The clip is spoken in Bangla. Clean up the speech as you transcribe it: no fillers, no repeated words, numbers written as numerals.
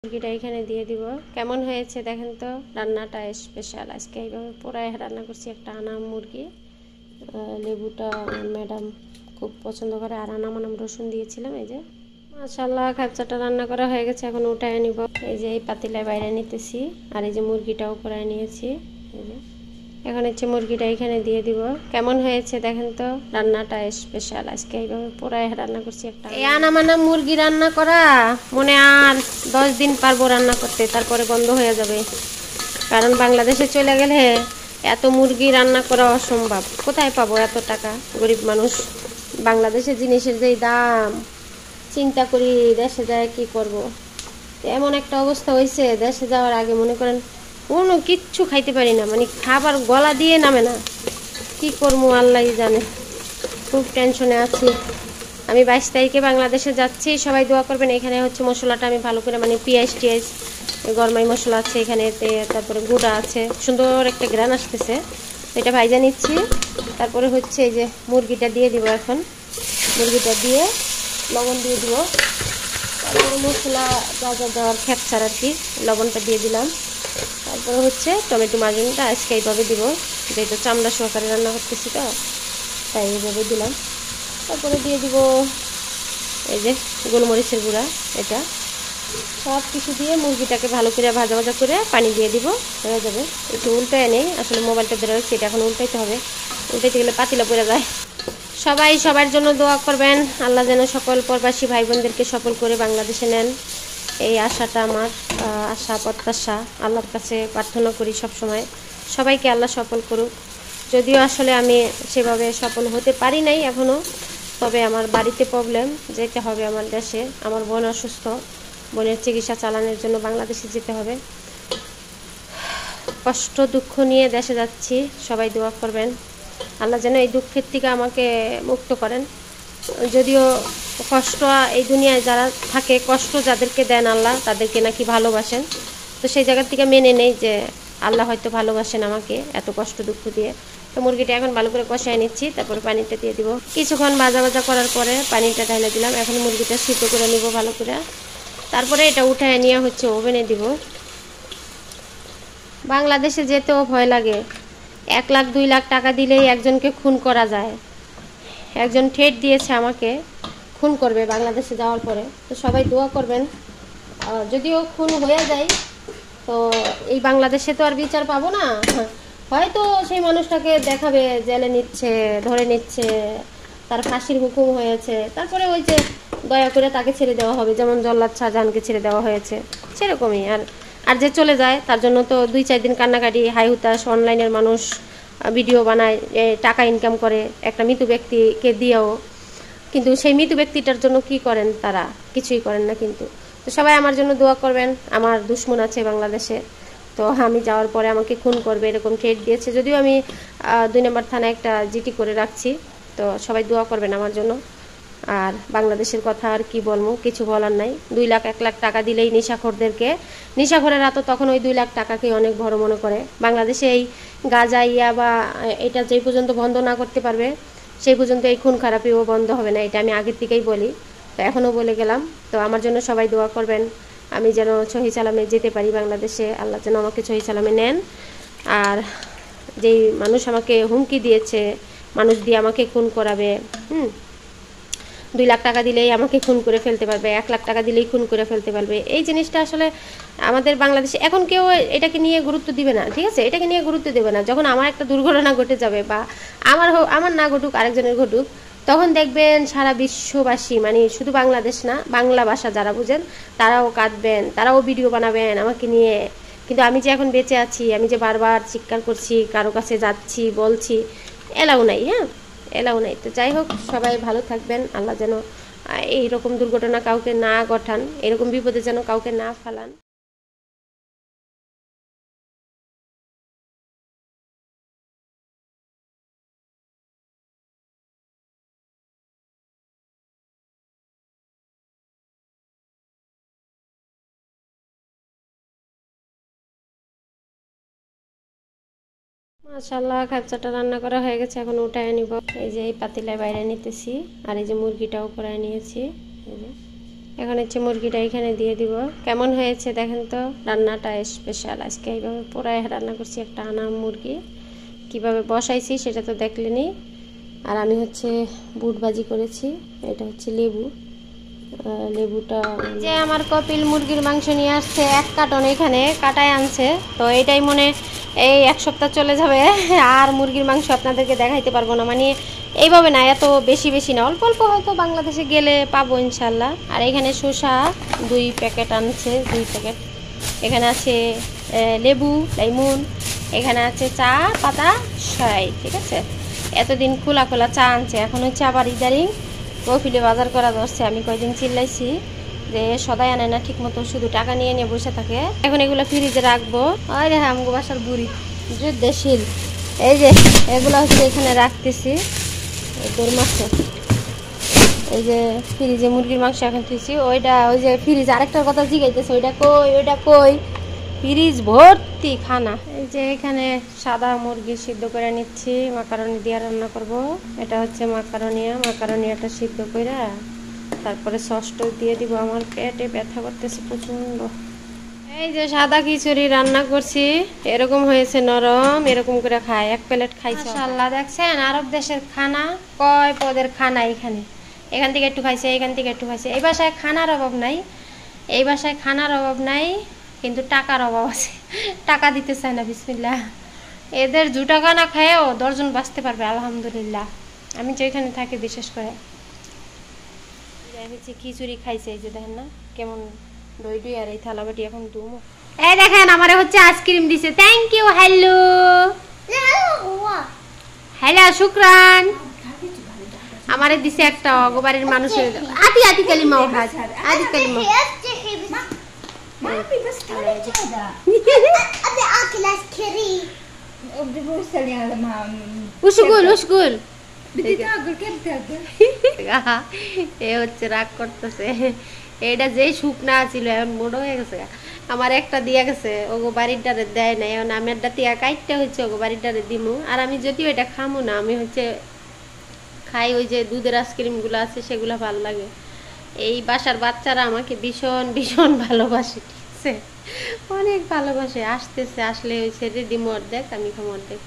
মুরগিটা এখানে দিয়ে দিব। কেমন হয়েছে দেখেন তো, রান্নাটা স্পেশাল। আজকে এইভাবে পোড়ায় রান্না করছি একটা আনাম মুরগি। লেবুটা ম্যাডাম খুব পছন্দ করে, আর আনাম রসুন দিয়েছিলাম। এই যে মাশাআল্লাহ, খাচ্চাটা রান্না করা হয়ে গেছে, এখন উঠায় নিব। এই যে এই পাতিলায় বাইরে নিতেছি, আর এই যে মুরগিটাও পোড়ায় নিয়েছি। এই যে এখন হচ্ছে মুরগিটা এখানে দিয়ে দিব। কেমন হয়েছে দেখেন তো, রান্নাটা স্পেশাল। আজকে এইভাবে পোড়ায় রান্না করছি একটা। এই আনাম মুরগি রান্না করা মনে আর 10 দিন পারবো রান্না করতে, তারপরে বন্ধ হয়ে যাবে। কারণ বাংলাদেশে চলে গেলে এত মুরগি রান্না করা অসম্ভব। কোথায় পাবো এত টাকা, গরিব মানুষ। বাংলাদেশের জিনিসের যেই দাম, চিন্তা করি দেশে যায় কি করব। এমন একটা অবস্থা হয়েছে, দেশে যাওয়ার আগে মনে করেন কোনো কিচ্ছু খাইতে পারি না, মানে খাবার গলা দিয়ে নামে না। কি করবো আল্লাহ জানে, খুব টেনশনে আছি। আমি 22 তারিখে বাংলাদেশে যাচ্ছি, সবাই দোয়া করবেন। এখানে হচ্ছে মশলাটা আমি ভালো করে, মানে পেঁয়াজ টিয়াজ গরমাই মশলা আছে এখানে, তারপরে গুঁড়া আছে, সুন্দর একটা গ্রান আসতেছে। এটা ভাইজা নিচ্ছি। তারপরে হচ্ছে এই যে মুরগিটা দিয়ে দিব। এখন মুরগিটা দিয়ে লবণ দিয়ে দিব, তারপরে মশলা যা যা দেওয়ার খেপছাড় আর কি, লবণটা দিয়ে দিলাম। তারপরে হচ্ছে টমেটো মার্জনটা আজকে এইভাবে দিব, যেহেতু চামড়া সহকারে রান্না করতেছি তো, তাই এইভাবে দিলাম। তারপরে দিয়ে দিব এই যে গোলমরিচের গুঁড়া। এটা সব কিছু দিয়ে মুরগিটাকে ভালো করে ভাজা ভাজা করে পানি দিয়ে দিব, হয়ে যাবে। একটু উল্টায় নেই, আসলে মোবাইলটা ধরে রাখছি, এটা এখন উল্টাইতে হবে। উল্টাইতে গেলে পাতিলা পড়ে যায়। সবাই সবার জন্য দোয়া করবেন, আল্লাহ যেন সকল প্রবাসী ভাই বোনদেরকে সফল করে বাংলাদেশে নেন। এই আশাটা আমার, আশা প্রত্যাশা আল্লাহর কাছে প্রার্থনা করি সব সময়, সবাইকে আল্লাহ সফল করুক। যদিও আসলে আমি সেভাবে সফল হতে পারি নাই এখনও, তবে আমার বাড়িতে প্রবলেম, যেতে হবে আমার দেশে। আমার বোন অসুস্থ, বোনের চিকিৎসা চালানোর জন্য বাংলাদেশে যেতে হবে। কষ্ট দুঃখ নিয়ে দেশে যাচ্ছি, সবাই দোয়া করবেন, আল্লাহ যেন এই দুঃখের থেকে আমাকে মুক্ত করেন। যদিও কষ্ট এই দুনিয়ায় যারা থাকে, কষ্ট যাদেরকে দেন আল্লাহ, তাদেরকে নাকি ভালোবাসেন। তো সেই জায়গার থেকে মেনে নেই যে আল্লাহ হয়তো ভালোবাসেন আমাকে এত কষ্ট দুঃখ দিয়ে। তো মুরগিটা এখন ভালো করে কষায় নিচ্ছি, তারপরে পানিটা দিয়ে দিব। কিছুক্ষণ ভাজা ভাজা করার পরে পানিটা ঢেলে দিলাম। এখন মুরগিটা সিদ্ধ করে নিব ভালো করে, তারপরে এটা উঠায় নিয়ে হচ্ছে ওভেনে দিব। বাংলাদেশে যেতেও ভয় লাগে, 1 লাখ 2 লাখ টাকা দিলেই একজনকে খুন করা যায়। একজন ঠেট দিয়েছে আমাকে, খুন করবে বাংলাদেশে যাওয়ার পরে। তো সবাই দোয়া করবেন, যদিও খুন হয়ে যায় তো এই বাংলাদেশে তো আর বিচার পাবো না। হয়তো সেই মানুষটাকে দেখাবে, জেলে নিচ্ছে, ধরে নিচ্ছে, তার ফাঁসির হুকুম হয়েছে, তারপরে ওই যে দয়া করে তাকে ছেড়ে দেওয়া হবে, যেমন জল্লাদ শাহজাহানকে ছেড়ে দেওয়া হয়েছে সেরকমই। আর আর যে চলে যায় তার জন্য তো 2-4 দিন কান্নাকাটি, হাই হুতাশ। অনলাইনের মানুষ ভিডিও বানায়, টাকা ইনকাম করে একটা মৃত ব্যক্তিকে দিয়েও, কিন্তু সেই মৃত ব্যক্তিটার জন্য কি করেন তারা? কিছুই করেন না। কিন্তু তো সবাই আমার জন্য দোয়া করবেন। আমার দুশ্মন আছে বাংলাদেশে, তো আমি যাওয়ার পরে আমাকে খুন করবে এরকম থ্রেট দিয়েছে। যদিও আমি 2 নম্বর থানায় একটা জিটি করে রাখছি, তো সবাই দোয়া করবেন আমার জন্য। আর বাংলাদেশের কথা আর কি বলবো, কিছু বলার নাই। 2 লাখ 1 লাখ টাকা দিলেই নেশাখোরদেরকে, নেশাখোরেরা তো তখন ওই 2 লাখ টাকাকে অনেক বড় মনে করে। বাংলাদেশে এই গাঁজা ইয়া বা এটা যেই পর্যন্ত বন্ধ না করতে পারবে, সেই পর্যন্ত এই খুন খারাপিও বন্ধ হবে না। এটা আমি আগের থেকেই বলি, তো এখনও বলে গেলাম। তো আমার জন্য সবাই দোয়া করবেন, আমি যেন সহি সালামে যেতে পারি বাংলাদেশে। আল্লাহ যেন আমাকে সহি সালামে নেন। আর যেই মানুষ আমাকে হুমকি দিয়েছে, মানুষ দিয়ে আমাকে খুন করাবে, 2 লাখ টাকা দিলেই আমাকে খুন করে ফেলতে পারবে, 1 লাখ টাকা দিলেই খুন করে ফেলতে পারবে, এই জিনিসটা আসলে আমাদের বাংলাদেশে এখন কেউ এটাকে নিয়ে গুরুত্ব দিবে না। ঠিক আছে, এটাকে নিয়ে গুরুত্ব দেবে না। যখন আমার একটা দুর্ঘটনা ঘটে যাবে, বা আমার না ঘটুক, আরেকজনের ঘটুক, তখন দেখবেন সারা বিশ্ববাসী, মানে শুধু বাংলাদেশ না, বাংলা ভাষা যারা বুঝেন তারাও কাঁদবেন, তারাও ভিডিও বানাবেন আমাকে নিয়ে। কিন্তু আমি যে এখন বেঁচে আছি, আমি যে বারবার চিৎকার করছি, কারো কাছে যাচ্ছি, বলছি, এলাও নাই। হ্যাঁ, এলাও নাই। তো যাই হোক, সবাই ভালো থাকবেন। আল্লাহ যেন এইরকম দুর্ঘটনা কাউকে না ঘটান, এরকম বিপদে যেন কাউকে না ফেলান। মাশাআল্লাহ, খাচ্চাটা রান্না করা হয়ে গেছে, এখন উঠায় নিব। এই যে এই পাতিলায় বাইরে নিতেছি, আর এই যে মুরগিটাও করায় নিয়েছি। এই যে এখন হচ্ছে মুরগিটা এখানে দিয়ে দিব। কেমন হয়েছে দেখেন তো, রান্নাটা স্পেশাল। আজকে এইভাবে পুরাই রান্না করছি একটা আনাম মুরগি। কিভাবে বসাইছি সেটা তো দেখলেনি। আর আমি হচ্ছে বুট ভাজি করেছি, এটা হচ্ছে লেবু। লেবুটা যে আমার কপিল মুরগির মাংস নিয়ে আসছে 1 কার্টন, এখানে কাটায় আনছে। তো এটাই মনে এই 1 সপ্তাহ চলে যাবে। আর মুরগির মাংস আপনাদেরকে দেখাইতে পারবো না, মানে এইভাবে না, এত বেশি বেশি না, অল্প অল্প হয়তো বাংলাদেশে গেলে পাবো ইনশাল্লাহ। আর এখানে শসা 2 প্যাকেট আনছে, 2 প্যাকেট। এখানে আছে লেবু, লেমন। এখানে আছে চা পাতা ছাই, ঠিক আছে। এতদিন খোলা খোলা চা আনছে, এখন হচ্ছে আবার ইদারিং কফিলে বাজার করা ধরছে। আমি কয়দিন চিল্লাইছি যে সদাই আনে না ঠিক মতো, শুধু টাকা নিয়ে নিয়ে বসে থাকে। এখন এগুলো ফ্রিজে রাখবো। ওই রে আমগো বাসার বুড়ি যুদ্ধশীল। এই যে এগুলো হচ্ছে এখানে রাখতেছি দোর মাছে। এই যে ফ্রিজে মুরগির মাংস এখন তুইছি, ওইটা ওই যে ফ্রিজ আরেকটার কথা জিগাইতেছে, ওইটা কই ওইটা কই, ফ্রিজ ভর্তি খানা। এই যে এখানে সাদা মুরগি সিদ্ধ করে নিচ্ছি, মাকারনি দিয়ে রান্না করব। এটা হচ্ছে মাকারনিয়াটা সিদ্ধ করে তারপরে সসটা দিয়ে দিব। আমার পেটে ব্যথা করতেছে প্রচন্ড। এই যে সাদা খিচুড়ি রান্না করছি, এরকম হয়েছে নরম, এরকম করে খায়। 1 প্লেট খাইছে মাশাআল্লাহ। দেখছেন আরব দেশের খানা, কয় পদের খানা। এখান থেকে একটু খাইছে, এখান থেকে একটু খাইছে। এই বাসায় খানার অভাব নাই, এই বাসায় খানার অভাব নাই, কিন্তু টাকার অভাব আছে। টাকা দিতে চায় না। বিসমিল্লাহ। এদের 2 টাকা না খায়ও 10 জন বাঁচতে পারবে আলহামদুলিল্লাহ। আমি যেখানে থাকি বিশেষ করে হচ্ছে খিচুড়ি খাইছে। এই যে দেখেন না কেমন দই দই। আর এই থালাবাটি এখন দুমো। এই দেখেন আমারে হচ্ছে আইসক্রিম দিছে। Thank you. হ্যালো হ্যালো শুকরান। আমারে দিছে একটা অগবাড়ির মানুষের আতি আতি কালিমা হাজ আতি কালিমা। উসগুল এ হচ্ছে রাগ করতেছে। এটা যেই শুকনা ছিল এখন বড় হয়ে গেছে। আমার একটা দিয়া গেছে, ওগো বাড়িটারে দেয় না। এখন আমি একটা তিয়া কাইটটা হচ্ছে ওগো বাড়িটারে দিমু। আর আমি যদিও এটা খামু না, আমি হচ্ছে খাই ওই যে দুধের আইসক্রিম গুলো আছে, সেগুলো ভালো লাগে। এই বাসার বাচ্চারা আমাকে ভীষণ ভীষণ ভালোবাসে, ঠিক আছে, অনেক ভালোবাসে। আসতেছে, আসলে ওই ছেড়ে দিমু অর্ধেক, আমি খামু অর্ধেক।